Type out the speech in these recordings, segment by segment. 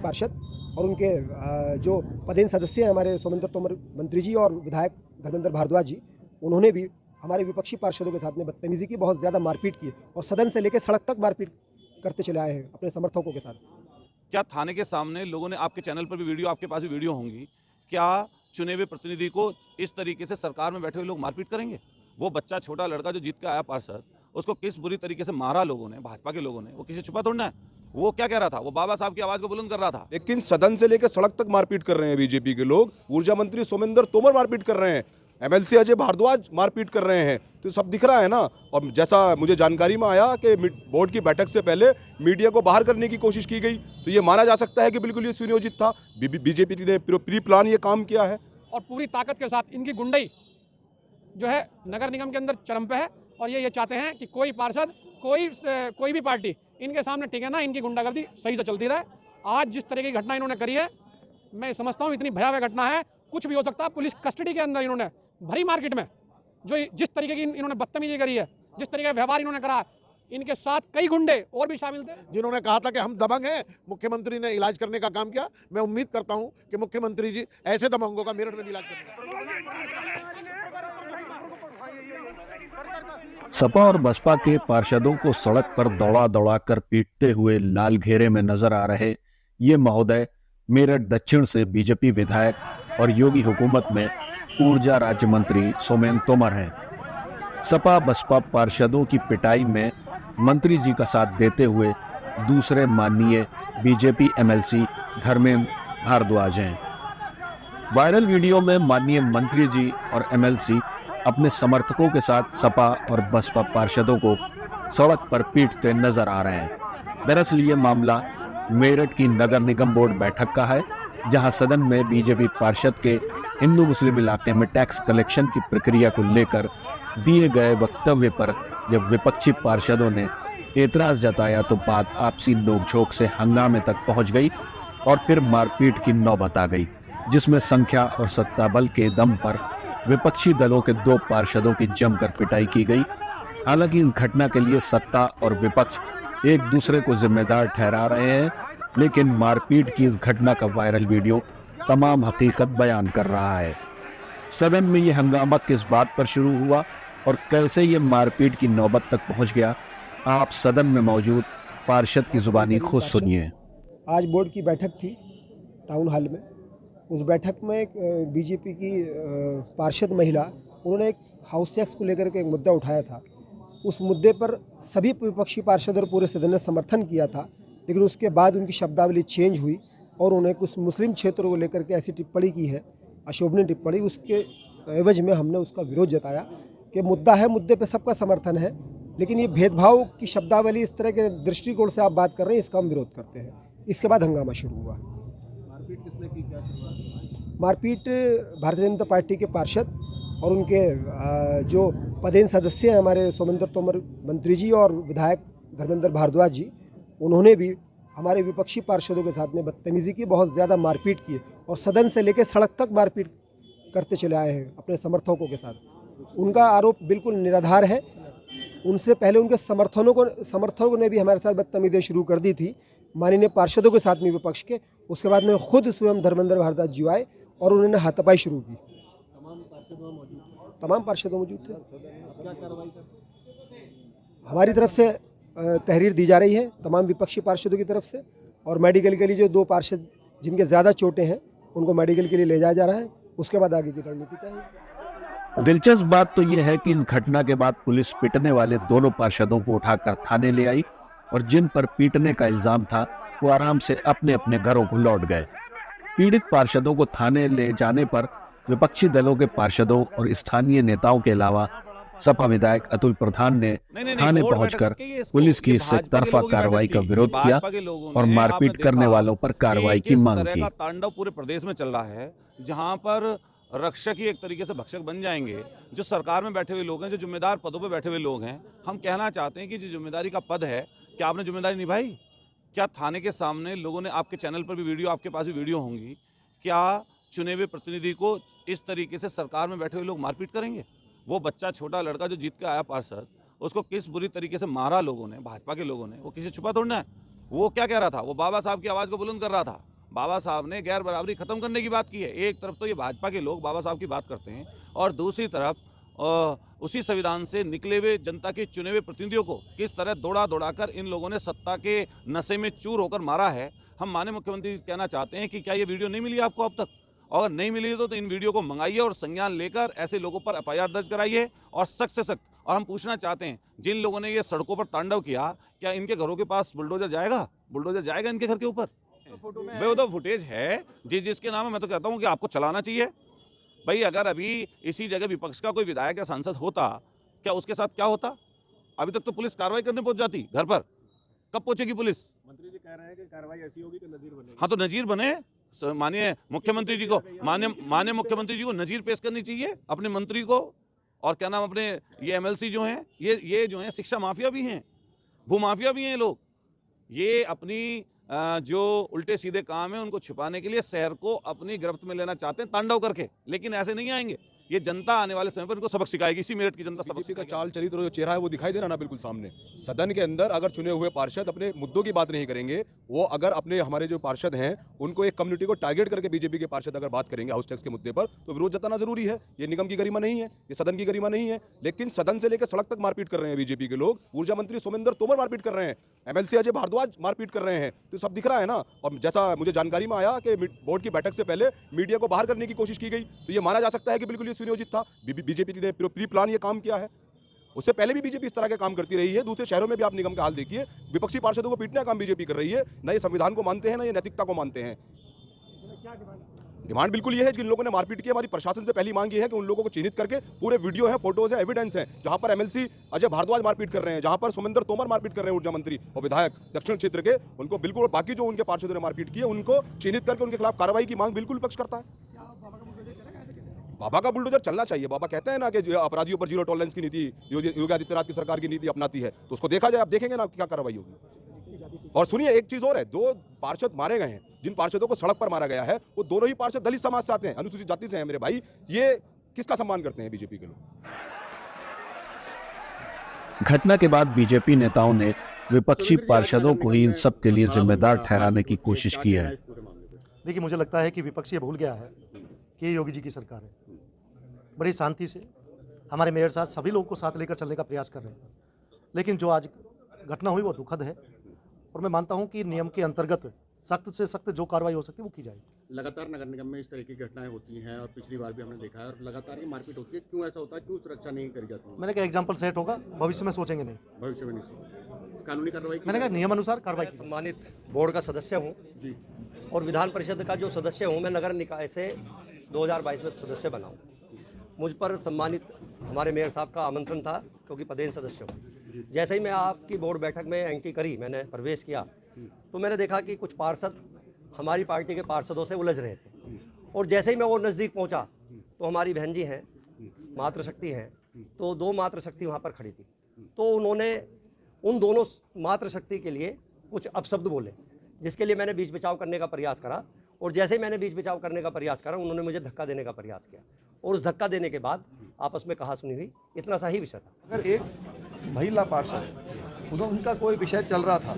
पार्षद और उनके जो पदेन सदस्य हैं हमारे सोमेंद्र तोमर मंत्री जी और विधायक धर्मेंद्र भारद्वाज जी, उन्होंने भी हमारे विपक्षी पार्षदों के साथ में बदतमीजी की, बहुत ज़्यादा मारपीट की और सदन से लेकर सड़क तक मारपीट करते चले आए हैं अपने समर्थकों के साथ। क्या थाने के सामने लोगों ने, आपके चैनल पर भी वीडियो, आपके पास भी वीडियो होंगी, क्या चुने हुए प्रतिनिधि को इस तरीके से सरकार में बैठे हुए लोग मारपीट करेंगे? वो बच्चा, छोटा लड़का जो जीत के आया पार्षद, उसको किस बुरी तरीके से मारा लोगों ने, भाजपा के लोगों ने, वो किसी छुपा तोड़ना है? वो क्या कह रहा था? वो बाबा साहब की आवाज को बुलंद कर रहा था। लेकिन सदन से लेकर सड़क तक मारपीट कर रहे हैं बीजेपी के लोग। ऊर्जा मंत्री सोमेंद्र तोमर मारपीट कर रहे हैं, एमएलसी अजय भारद्वाज मारपीट कर रहे हैं, तो सब दिख रहा है ना। और जैसा मुझे जानकारी में आया कि बोर्ड की बैठक से पहले मीडिया को बाहर करने की कोशिश की गई, तो ये माना जा सकता है कि बिल्कुल ये सुनियोजित था। बीजेपी ने प्री प्लान ये काम किया है और पूरी ताकत के साथ इनकी गुंडई जो है नगर निगम के अंदर चरम पे है। और ये चाहते हैं कि कोई पार्षद, कोई भी पार्टी इनके सामने टिके ना, इनकी गुंडागर्दी सही से चलती रहे। आज जिस तरह की घटना इन्होंने करी है, मैं समझता हूँ इतनी भयावह घटना है, कुछ भी हो सकता है। पुलिस कस्टडी के अंदर इन्होंने भरी मार्केट में जो जिस तरीके की इन्होंने बदतमीजी करी है, जिस तरीके का व्यवहार इन्होंने करा, इनके साथ कई गुंडे और भी शामिल थे जिन्होंने कहा था कि हम दबंग हैं। मुख्यमंत्री ने इलाज करने का काम किया। मैं उम्मीद करता हूं कि मुख्यमंत्री जी ऐसे दबंगों का मेरठ में भी इलाज करेंगे। सपा और बसपा के पार्षदों को सड़क पर दौड़ा दौड़ा कर पीटते हुए लाल घेरे में नजर आ रहे ये महोदय मेरठ दक्षिण से बीजेपी विधायक और योगी हुकूमत में ऊर्जा राज्य मंत्री सोमेंद्र तोमर हैं। सपा बसपा पार्षदों की पिटाई में मंत्री जी का साथ देते हुए दूसरे माननीय बीजेपी एमएलसी धर्मेंद्र भारद्वाज हैं। वायरल वीडियो में माननीय मंत्री जी और एमएलसी अपने समर्थकों के साथ सपा और बसपा पार्षदों को सड़क पर पीटते नजर आ रहे हैं। दरअसल ये मामला मेरठ की नगर निगम बोर्ड बैठक का है, जहां सदन में बीजेपी पार्षद के हिंदू मुस्लिम इलाके में टैक्स कलेक्शन की प्रक्रिया को लेकर दिए गए वक्तव्य पर जब विपक्षी पार्षदों ने एतराज जताया तो बात आपसी नोकझोंक से हंगामे तक पहुंच गई और फिर मारपीट की नौबत आ गई, जिसमें संख्या और सत्ता बल के दम पर विपक्षी दलों के 2 पार्षदों की जमकर पिटाई की गई। हालांकि इस घटना के लिए सत्ता और विपक्ष एक दूसरे को जिम्मेदार ठहरा रहे हैं, लेकिन मारपीट की इस घटना का वायरल वीडियो तमाम हकीकत बयान कर रहा है। सदन में यह हंगामा किस बात पर शुरू हुआ और कैसे ये मारपीट की नौबत तक पहुंच गया, आप सदन में मौजूद पार्षद की जुबानी खुद सुनिए। आज बोर्ड की बैठक थी टाउन हॉल में। उस बैठक में एक बीजेपी की पार्षद महिला, उन्होंने एक हाउस टैक्स को लेकर के एक मुद्दा उठाया था। उस मुद्दे पर सभी विपक्षी पार्षद और पूरे सदन ने समर्थन किया था, लेकिन उसके बाद उनकी शब्दावली चेंज हुई और उन्हें कुछ मुस्लिम क्षेत्रों को लेकर के ऐसी टिप्पणी की है, अशोभनीय टिप्पणी। उसके एवज में हमने उसका विरोध जताया कि मुद्दा है, मुद्दे पे सबका समर्थन है, लेकिन ये भेदभाव की शब्दावली, इस तरह के दृष्टिकोण से आप बात कर रहे हैं, इसका हम विरोध करते हैं। इसके बाद हंगामा शुरू हुआ। मारपीट किसने की, क्या मारपीट भारतीय जनता पार्टी के पार्षद और उनके जो पदेन सदस्य हैं हमारे सोमेंद्र तोमर मंत्री जी और विधायक धर्मेंद्र भारद्वाज जी, उन्होंने भी हमारे विपक्षी पार्षदों के साथ में बदतमीजी की, बहुत ज़्यादा मारपीट की और सदन से लेकर सड़क तक मारपीट करते चले आए हैं अपने समर्थकों के साथ। उनका आरोप बिल्कुल निराधार है। उनसे पहले उनके समर्थकों ने भी हमारे साथ बदतमीजी शुरू कर दी थी, माननीय पार्षदों के साथ में विपक्ष के। उसके बाद में खुद स्वयं धर्मेंद्र भारद्वाज जी आए और उन्होंने हाथापाई शुरू की। तमाम पार्षद मौजूद थे। हमारी तरफ से तहरीर दी जा रही है तमाम विपक्षी पार्षदों की तरफ से, और मेडिकल के लिए जो 2 पार्षद जिनके ज़्यादा चोटें हैं उनको मेडिकल के लिए ले जाया जा रहा है। उसके बाद आगे की रणनीति तय होगी। दिलचस्प बात तो यह है कि इस घटना के बाद पुलिस पीटने वाले दोनों पार्षदों को उठाकर थाने ले आई और जिन पर पीटने का इल्जाम था वो आराम से अपने अपने घरों को लौट गए। पीड़ित पार्षदों को थाने ले जाने पर विपक्षी दलों के पार्षदों और स्थानीय नेताओं के अलावा सपा विधायक अतुल प्रधान ने थाने पहुंचकर पुलिस की इस तरफा कार्रवाई का विरोध किया और मारपीट करने वालों पर कार्रवाई की मांग की। तांडव पूरे प्रदेश में चल रहा है, जहां पर रक्षक ही एक तरीके से भक्षक बन जाएंगे। जो सरकार में बैठे हुए लोग हैं, जो जिम्मेदार पदों पर बैठे हुए लोग हैं, हम कहना चाहते हैं कि जो जिम्मेदारी का पद है, क्या आपने जिम्मेदारी निभाई? क्या थाने के सामने लोगों ने, आपके चैनल पर भी वीडियो, आपके पास भी वीडियो होंगी, क्या चुने हुए प्रतिनिधि को इस तरीके से सरकार में बैठे हुए लोग मारपीट करेंगे? वो बच्चा, छोटा लड़का जो जीत के आया पार्षद, उसको किस बुरी तरीके से मारा लोगों ने, भाजपा के लोगों ने, वो किसी छुपा तोड़ना है? वो क्या कह रहा था? वो बाबा साहब की आवाज़ को बुलंद कर रहा था। बाबा साहब ने गैर बराबरी खत्म करने की बात की है। एक तरफ तो ये भाजपा के लोग बाबा साहब की बात करते हैं और दूसरी तरफ उसी संविधान से निकले हुए जनता के चुने हुए प्रतिनिधियों को किस तरह दौड़ा कर इन लोगों ने सत्ता के नशे में चूर होकर मारा है। हम माननीय मुख्यमंत्री कहना चाहते हैं कि क्या ये वीडियो नहीं मिली आपको अब तक? अगर नहीं मिली तो इन वीडियो को मंगाइए और संज्ञान लेकर ऐसे लोगों पर FIR दर्ज कराइए और सख्त से सख्त। और हम पूछना चाहते हैं, जिन लोगों ने ये सड़कों पर तांडव किया, क्या इनके घरों के पास बुलडोजर जाएगा? बुलडोजर जाएगा इनके घर के ऊपर? भाई वो तो फुटेज है जिसके नाम है। मैं तो कहता हूँ कि आपको चलाना चाहिए भाई। अगर अभी इसी जगह विपक्ष का कोई विधायक या सांसद होता, क्या उसके साथ क्या होता? अभी तक तो पुलिस कार्रवाई करने पहुंच जाती घर पर। कब पहुंचेगी पुलिस? मंत्री जी कह रहे हैं कि कार्रवाई ऐसी होगी कि नजीर बनेगी। हाँ, तो नजीर बने। माननीय मुख्यमंत्री जी को माननीय मुख्यमंत्री जी को नजीर पेश करनी चाहिए अपने मंत्री को। और क्या नाम अपने ये MLC जो हैं, ये जो हैं शिक्षा माफिया भी हैं, भूमाफिया भी हैं ये लोग। ये अपनी जो उल्टे सीधे काम है उनको छिपाने के लिए शहर को अपनी गिरफ्त में लेना चाहते हैं तांडव करके, लेकिन ऐसे नहीं आएंगे। ये जनता आने वाले समय पर इनको सबक सिखाएगी। इसी मेरठ की जनता सबक बीजेपी का सिखाएगी। चाल चरित्र जो चेहरा है वो दिखाई दे रहा ना बिल्कुल सामने। सदन के अंदर अगर चुने हुए पार्षद अपने मुद्दों की बात नहीं करेंगे, वो अगर अपने हमारे जो पार्षद हैं उनको एक कम्युनिटी को टारगेट करके बीजेपी के पार्षद अगर बात करेंगे हाउस टैक्स के मुद्दे पर, तो विरोध जताना जरूरी है। ये निगम की गरिमा नहीं है, ये सदन की गरिमा नहीं है। लेकिन सदन से लेकर सड़क तक मारपीट कर रहे हैं बीजेपी के लोग। ऊर्जा मंत्री सोमेंद्र तोमर मारपीट कर रहे हैं, MLC अजय भारद्वाज मारपीट कर रहे हैं, तो सब दिख रहा है ना। और जैसा मुझे जानकारी में आया कि बोर्ड की बैठक से पहले मीडिया को बाहर करने की कोशिश की गई, तो ये माना जा सकता है कि बिल्कुल ये सुनियोजित था। बीजेपी ने प्री प्लान ये काम किया है। उससे पहले भी बीजेपी इस तरह के काम करती रही है। दूसरे शहरों में भी आप निगम का हाल देखिए, विपक्षी पार्षदों को पीटने का काम बीजेपी कर रही है। ना ये संविधान को मानते हैं, ना ये नैतिकता को मानते हैं। डिमांड बिल्कुल ये है, जिन लोगों ने मारपीट की, हमारी प्रशासन से पहली मांग ये है कि उन लोगों को चिन्हित करके, पूरे वीडियो है, फोटोज है, एविडेंस है, जहां पर MLC अजय भारद्वाज मारपीट कर रहे हैं, जहां पर सोमेंद्र तोमर मारपीट कर रहे हैं ऊर्जा मंत्री और विधायक दक्षिण क्षेत्र के, उनको बिल्कुल, बाकी जो उनके पार्षदों ने मारपीट की है उनको चिन्हित करके उनके खिलाफ कार्रवाई की मांग बिल्कुल विपक्ष करता है। बाबा का बुलडोजर चलना चाहिए। बाबा कहते हैं ना कि अपराधियों पर जीरो टॉलरेंस की नीति योगी आदित्यनाथ की सरकार की नीति अपनाती है, तो उसको देखा जाए। आप देखेंगे ना क्या कार्रवाई होगी। और सुनिए, एक चीज और है, 2 पार्षद मारे गए हैं। जिन पार्षदों को सड़क पर मारा गया है वो दोनों ही पार्षद दलित समाज से आते हैं, अनुसूचित जाति से हैं मेरे भाई। ये किसका सम्मान करते हैं बीजेपी के लोग? घटना के बाद बीजेपी नेताओं ने विपक्षी पार्षदों को ही इन सब के लिए जिम्मेदार ठहराने की कोशिश की है। देखिए, मुझे लगता है कि विपक्ष ये भूल गया है कि ये योगी जी की सरकार है। बड़ी शांति से हमारे मेयर साहब सभी लोगों को साथ लेकर चलने का प्रयास कर रहे हैं, लेकिन जो आज घटना हुई वो दुखद है। और मैं मानता हूं कि नियम के अंतर्गत सख्त से सख्त जो कार्रवाई हो सकती है वो की जाएगी। लगातार नगर निगम में इस तरह की घटनाएं होती हैं और पिछली बार भी हमने देखा है, और लगातार ये मारपीट होती है। क्यों ऐसा होता है? क्यों सुरक्षा नहीं करी जाती है? मैंने कहा एग्जाम्पल सेट होगा, भविष्य में सोचेंगे नहीं, भविष्य में नहीं कानूनी कार्रवाई। मैंने कहा नियम अनुसार कार्रवाई की। सम्मानित बोर्ड का सदस्य हूँ और विधान परिषद का जो सदस्य हूँ, मैं नगर निकाय से 2022 में सदस्य बना हूँ। मुझ पर सम्मानित हमारे मेयर साहब का आमंत्रण था, क्योंकि पदेन सदस्य हूँ। जैसे ही मैं आपकी बोर्ड बैठक में एंट्री करी, मैंने प्रवेश किया, तो मैंने देखा कि कुछ पार्षद हमारी पार्टी के पार्षदों से उलझ रहे थे। और जैसे ही मैं वो नज़दीक पहुंचा, तो हमारी बहन जी हैं, मातृशक्ति हैं, तो 2 मातृशक्ति वहाँ पर खड़ी थी। तो उन्होंने उन दोनों मातृशक्ति के लिए कुछ अपशब्द बोले, जिसके लिए मैंने बीच बचाव करने का प्रयास करा। और जैसे ही मैंने बीच बचाव करने का प्रयास करा, उन्होंने मुझे धक्का देने का प्रयास किया, और उस धक्का देने के बाद आपस में कहा सुनी हुई। इतना सा ही विषय था। अगर एक महिला पार्षद, उनका कोई विषय चल रहा था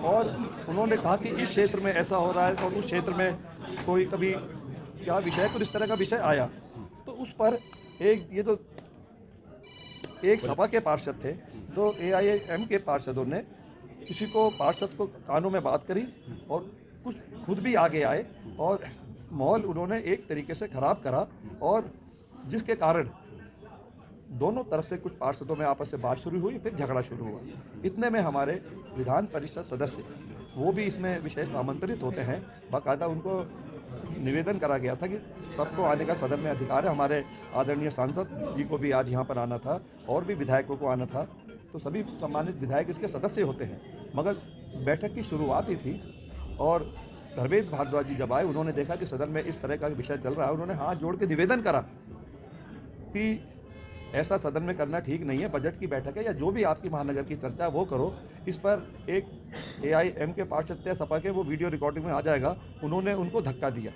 और उन्होंने कहा कि इस क्षेत्र में ऐसा हो रहा है और उस क्षेत्र में कोई कभी क्या विषय, तो इस तरह का विषय आया, तो उस पर एक सपा के पार्षद थे, 2 AIM के पार्षदों ने किसी को पार्षद को कानों में बात करी और कुछ खुद भी आगे आए और माहौल उन्होंने एक तरीके से खराब करा, और जिसके कारण दोनों तरफ से कुछ पार्षदों में आपस में बात शुरू हुई, फिर झगड़ा शुरू हुआ। इतने में हमारे विधान परिषद सदस्य, वो भी इसमें विशेष आमंत्रित होते हैं, बाकायदा उनको निवेदन करा गया था कि सबको आने का सदन में अधिकार है। हमारे आदरणीय सांसद जी को भी आज यहाँ पर आना था और भी विधायकों को आना था, तो सभी सम्मानित विधायक इसके सदस्य होते हैं। मगर बैठक की शुरुआत ही थी और धर्मेंद्र भारद्वाज जी जब आए, उन्होंने देखा कि सदन में इस तरह का विषय चल रहा है। उन्होंने हाथ जोड़ के निवेदन करा कि ऐसा सदन में करना ठीक नहीं है, बजट की बैठक है या जो भी आपकी महानगर की चर्चा वो करो। इस पर एक AIM के पार्षद थे सपा के, वो वीडियो रिकॉर्डिंग में आ जाएगा, उन्होंने उनको धक्का दिया,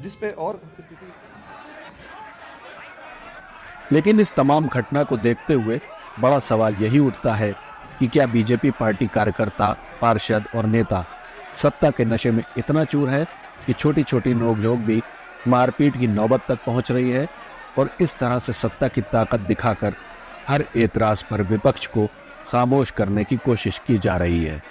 जिस पे और लेकिन इस तमाम घटना को देखते हुए बड़ा सवाल यही उठता है कि क्या बीजेपी पार्टी कार्यकर्ता, पार्षद और नेता सत्ता के नशे में इतना चूर है कि छोटी छोटी नोकझोंक भी मारपीट की नौबत तक पहुंच रही है और इस तरह से सत्ता की ताकत दिखाकर हर एतराज पर विपक्ष को खामोश करने की कोशिश की जा रही है।